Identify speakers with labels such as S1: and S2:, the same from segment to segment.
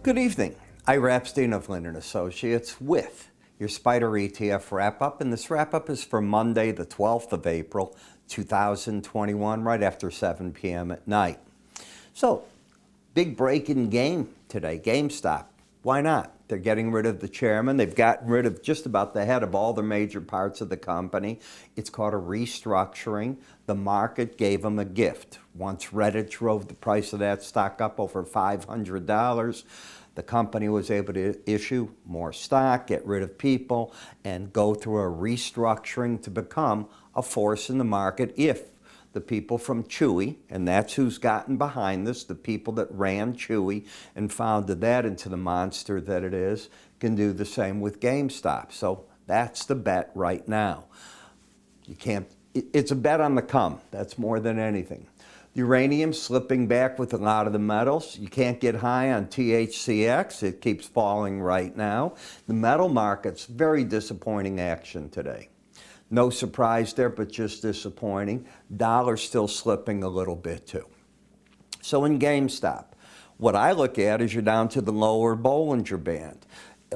S1: Good evening. Ira Epstein of Linn & Associates with your SPDR ETF wrap-up, and this wrap-up is for Monday, the 12th of April, 2021, right after 7 p.m. at night. So, big break in game today, GameStop. Why not? They're getting rid of the chairman. They've gotten rid of just about the head of all the major parts of the company. It's called a restructuring. The market gave them a gift. Once Reddit drove the price of that stock up over $500, the company was able to issue more stock, get rid of people, and go through a restructuring to become a force in the market if the people from Chewy, and that's who's gotten behind this, the people that ran Chewy and founded that into the monster that it is, can do the same with GameStop. So that's the bet right now. You can't, it's a bet on the come. That's more than anything. Uranium slipping back with a lot of the metals. You can't get high on THCX. It keeps falling right now. The metal market's very disappointing action today. No surprise there, but just disappointing. Dollar's still slipping a little bit too. So in GameStop, what I look at is you're down to the lower Bollinger Band.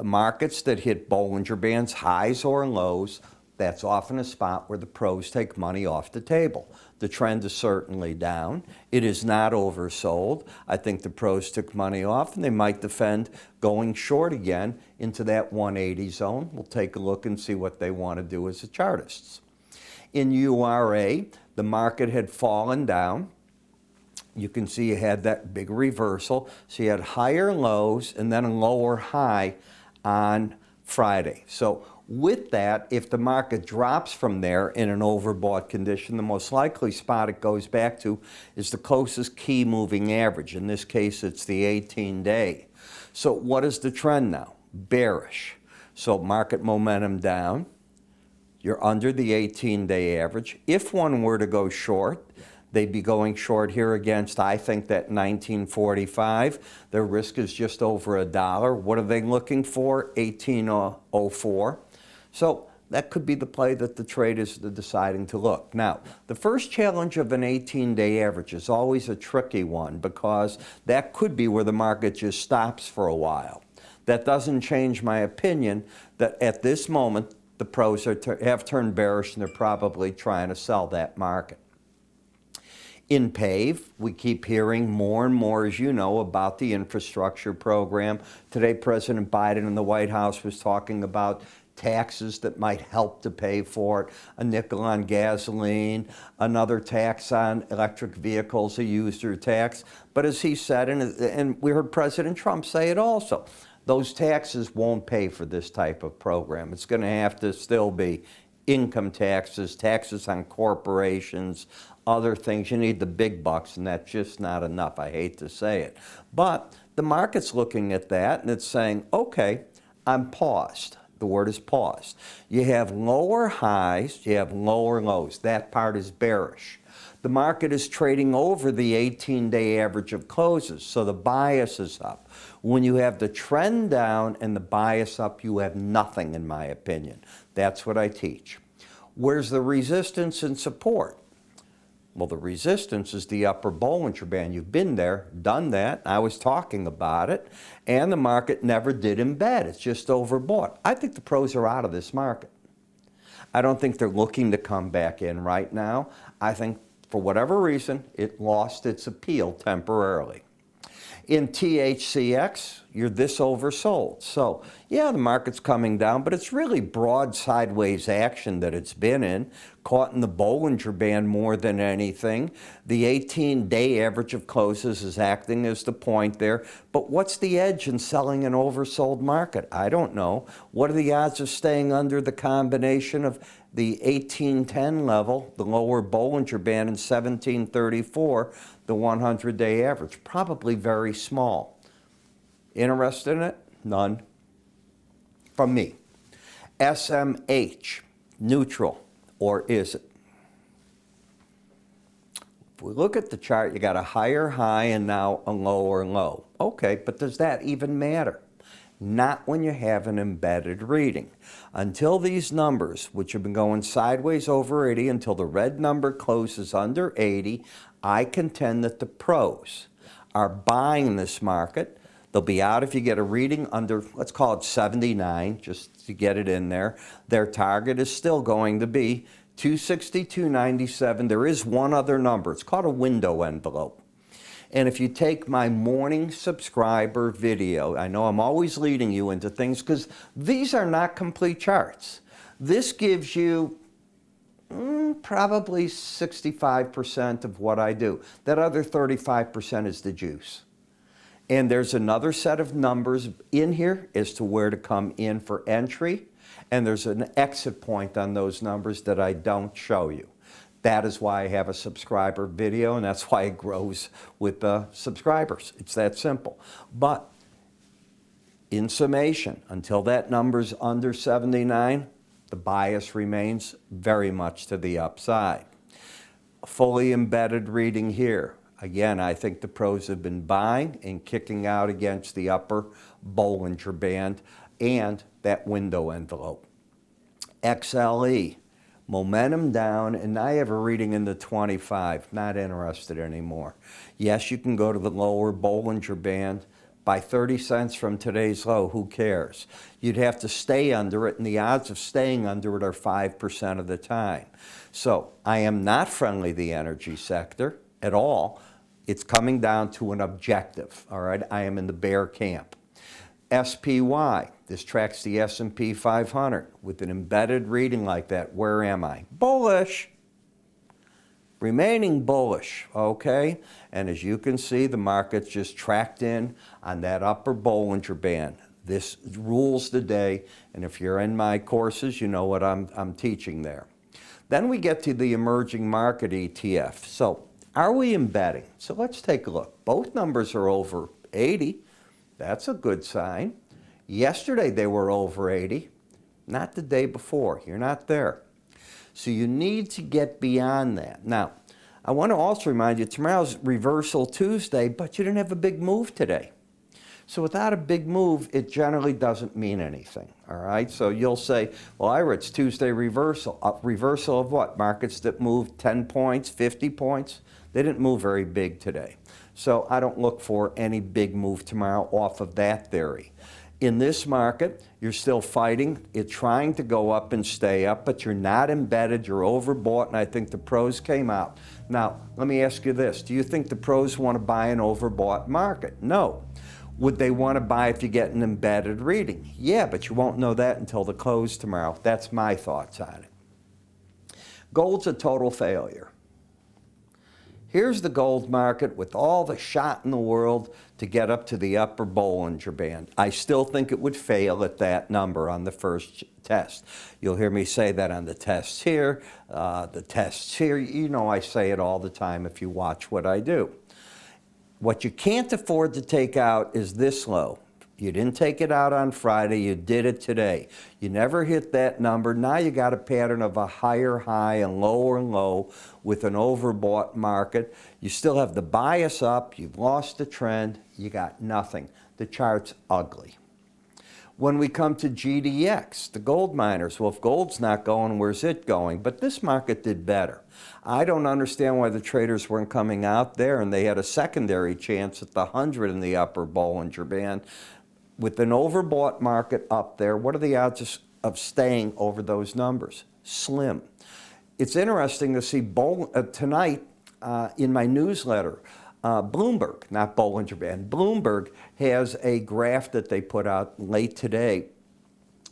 S1: Markets that hit Bollinger Bands, highs or lows, that's often a spot where the pros take money off the table. The trend is certainly down. It is not oversold. I think the pros took money off and they might defend going short again into that 180 zone. We'll take a look and see what they want to do as the chartists. In URA, the market had fallen down. You can see you had that big reversal. So you had higher lows and then a lower high on Friday. So with that, if the market drops from there in an overbought condition, the most likely spot it goes back to is the closest key moving average. In this case, it's the 18-day. So what is the trend now? Bearish. So market momentum down. You're under the 18-day average. If one were to go short, they'd be going short here against, I think, that 1945. Their risk is just over $1. What are they looking for? 1804. So that could be the play that the traders are deciding to look. Now, the first challenge of an 18-day average is always a tricky one because that could be where the market just stops for a while. That doesn't change my opinion that at this moment, the pros have turned bearish and they're probably trying to sell that market. In PAVE, we keep hearing more and more, as you know, about the infrastructure program. Today, President Biden in the White House was talking about taxes that might help to pay for it, a nickel on gasoline, another tax on electric vehicles, a user tax. But as he said, and we heard President Trump say it also, those taxes won't pay for this type of program. It's going to have to still be income taxes, taxes on corporations, other things. You need the big bucks, and that's just not enough. I hate to say it. But the market's looking at that, and it's saying, okay, I'm paused. The word is paused. You have lower highs, you have lower lows. That part is bearish. The market is trading over the 18-day average of closes, so the bias is up. When you have the trend down and the bias up, you have nothing, in my opinion. That's what I teach. Where's the resistance and support? Well, the resistance is the upper Bollinger Band. You've been there, done that. I was talking about it, and the market never did embed. It's just overbought. I think the pros are out of this market. I don't think they're looking to come back in right now. I think, for whatever reason, it lost its appeal temporarily. In THCX, you're this oversold. So, yeah, the market's coming down, but it's really broad sideways action that it's been in, caught in the Bollinger Band more than anything. The 18-day average of closes is acting as the point there. But what's the edge in selling an oversold market? I don't know. What are the odds of staying under the combination of the 1810 level, the lower Bollinger Band, and 1734, the 100-day average? Probably very small. Interested in it? None. From me. SMH, neutral, or is it? If we look at the chart, you got a higher high and now a lower low. Okay, but does that even matter? Not when you have an embedded reading. Until these numbers, which have been going sideways over 80 until the red number closes under 80, I contend that the pros are buying this market. They'll be out if you get a reading under, let's call it 79, just to get it in there. Their target is still going to be 262.97. There is one other number. It's called a window envelope. And if you take my morning subscriber video, I know I'm always leading you into things because these are not complete charts. This gives you probably 65% of what I do. That other 35% is the juice. And there's another set of numbers in here as to where to come in for entry. And there's an exit point on those numbers that I don't show you. That is why I have a subscriber video, and that's why it grows with the subscribers. It's that simple. But in summation, until that number's under 79, the bias remains very much to the upside. A fully embedded reading here. Again, I think the pros have been buying and kicking out against the upper Bollinger Band and that window envelope. XLE. Momentum down, and now you have a reading in the 25. Not interested anymore. Yes, you can go to the lower Bollinger Band by 30 cents from today's low. Who cares? You'd have to stay under it, and the odds of staying under it are 5% of the time. So I am not friendly to the energy sector at all. It's coming down to an objective, all right? I am in the bear camp. SPY, this tracks the S&P 500. With an embedded reading like that, where am I? Bullish. Remaining bullish, okay? And as you can see, the market's just tracked in on that upper Bollinger Band. This rules the day, and if you're in my courses, you know what I'm teaching there. Then we get to the emerging market ETF. So are we embedding? So let's take a look. Both numbers are over 80. That's a good sign. Yesterday they were over 80, not the day before. You're not there. So you need to get beyond that. Now, I want to also remind you, tomorrow's reversal Tuesday, but you didn't have a big move today. So without a big move, it generally doesn't mean anything, all right? So you'll say, well, Ira, it's Tuesday reversal. Reversal of what? Markets that moved 10 points, 50 points? They didn't move very big today. So I don't look for any big move tomorrow off of that theory. In this market, you're still fighting. It's trying to go up and stay up, but you're not embedded. You're overbought, and I think the pros came out. Now, let me ask you this. Do you think the pros want to buy an overbought market? No. Would they want to buy if you get an embedded reading? Yeah, but you won't know that until the close tomorrow. That's my thoughts on it. Gold's a total failure. Here's the gold market with all the shot in the world to get up to the upper Bollinger Band. I still think it would fail at that number on the first test. You'll hear me say that on the tests here, the tests here. You know I say it all the time if you watch what I do. What you can't afford to take out is this low. You didn't take it out on Friday, you did it today. You never hit that number. Now you got a pattern of a higher high and low with an overbought market. You still have the bias up, you've lost the trend, you got nothing. The chart's ugly. When we come to GDX, the gold miners, well, if gold's not going, where's it going? But this market did better. I don't understand why the traders weren't coming out there, and they had a secondary chance at the 100 in the upper Bollinger Band. With an overbought market up there, what are the odds of staying over those numbers? Slim. It's interesting to see tonight in my newsletter, Bloomberg, not Bollinger Band, Bloomberg has a graph that they put out late today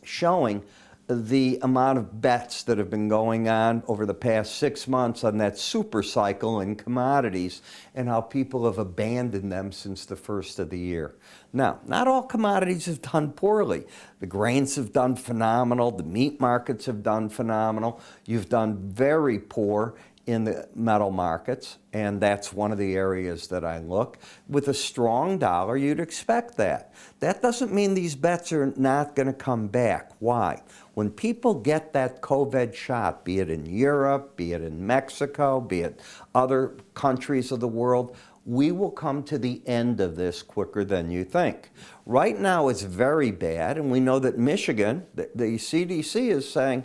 S1: showing the amount of bets that have been going on over the past 6 months on that super cycle in commodities and how people have abandoned them since the first of the year. Now, not all commodities have done poorly. The grains have done phenomenal. The meat markets have done phenomenal. You've done very poor in the metal markets, and that's one of the areas that I look. With a strong dollar, you'd expect that. That doesn't mean these bets are not going to come back. Why? When people get that COVID shot, be it in Europe, be it in Mexico, be it other countries of the world, we will come to the end of this quicker than you think. Right now it's very bad, and we know that Michigan, the CDC is saying,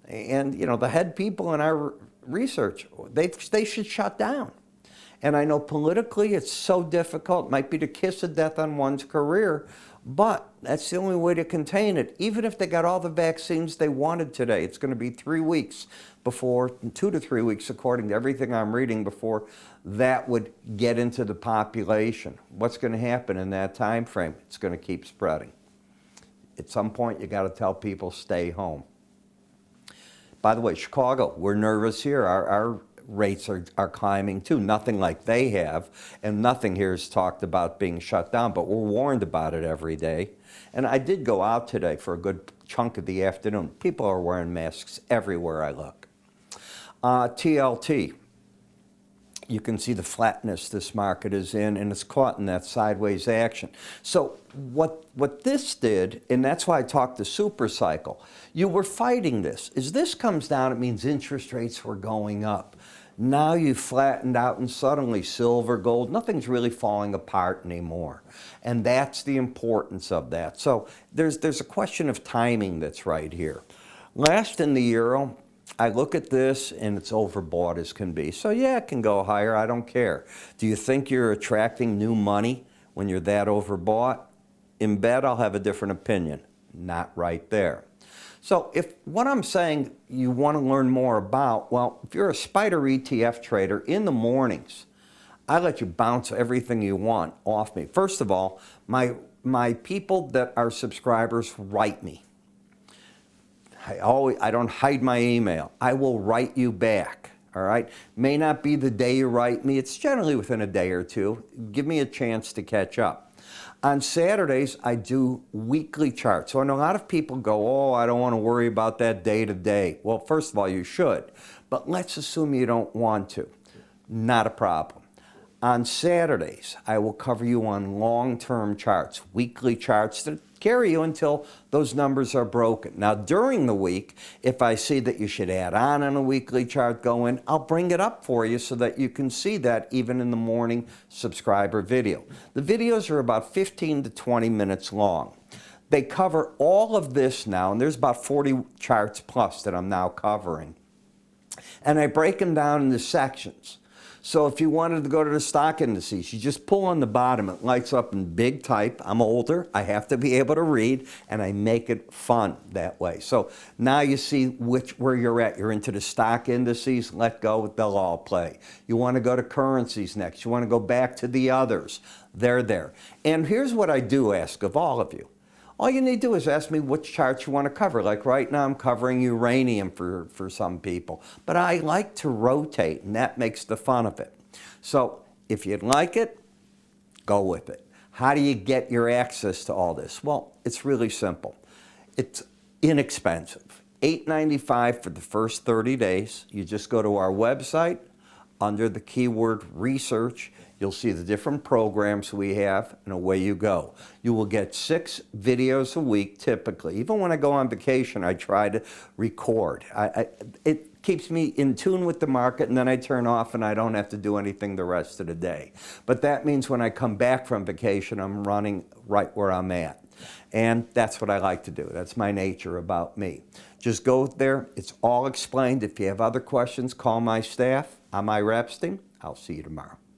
S1: and you know the head people in our research, they should shut down. And I know politically it's so difficult, it might be the kiss of death on one's career, but that's the only way to contain it. Even if they got all the vaccines they wanted today, it's going to be 3 weeks before, 2 to 3 weeks according to everything I'm reading, before that would get into the population. What's going to happen in that time frame? It's going to keep spreading. At some point, you got to tell people stay home. By the way, Chicago, we're nervous here. Our rates are climbing too. Nothing like they have, and nothing here is talked about being shut down, but we're warned about it every day. And I did go out today for a good chunk of the afternoon. People are wearing masks everywhere I look. TLT. You can see the flatness this market is in, and it's caught in that sideways action. So what this did, and that's why I talked the super cycle, you were fighting this. As this comes down, it means interest rates were going up. Now you flattened out, and suddenly silver, gold, nothing's really falling apart anymore. And that's the importance of that. So there's a question of timing that's right here. Last in the euro, I look at this and it's overbought as can be. So yeah, it can go higher, I don't care. Do you think you're attracting new money when you're that overbought? In bed, I'll have a different opinion. Not right there. So if what I'm saying you want to learn more about, well, if you're a SPDR ETF trader in the mornings, I let you bounce everything you want off me. First of all, my people that are subscribers write me. I don't hide my email. I will write you back, all right? May not be the day you write me. It's generally within a day or two. Give me a chance to catch up. On Saturdays, I do weekly charts. So I know a lot of people go, oh, I don't want to worry about that day to day. Well, first of all, you should. But let's assume you don't want to. Not a problem. On Saturdays, I will cover you on long-term charts, weekly charts that carry you until those numbers are broken. Now, during the week, if I see that you should add on a weekly chart, go in, I'll bring it up for you so that you can see that even in the morning subscriber video. The videos are about 15 to 20 minutes long. They cover all of this now, and there's about 40 charts plus that I'm now covering. And I break them down into sections. So if you wanted to go to the stock indices, you just pull on the bottom. It lights up in big type. I'm older. I have to be able to read, and I make it fun that way. So now you see where you're at. You're into the stock indices. Let go. They'll all play. You want to go to currencies next. You want to go back to the others. They're there. And here's what I do ask of all of you. All you need to do is ask me which charts you want to cover. Like right now, I'm covering uranium for some people. But I like to rotate, and that makes the fun of it. So if you'd like it, go with it. How do you get your access to all this? Well, it's really simple. It's inexpensive. $8.95 for the first 30 days. You just go to our website. Under the keyword research, you'll see the different programs we have, and away you go. You will get 6 videos a week, typically. Even when I go on vacation, I try to record. It keeps me in tune with the market, and then I turn off, and I don't have to do anything the rest of the day. But that means when I come back from vacation, I'm running right where I'm at. And that's what I like to do. That's my nature about me. Just go there. It's all explained. If you have other questions, call my staff. I'm Ira Epstein. I'll see you tomorrow.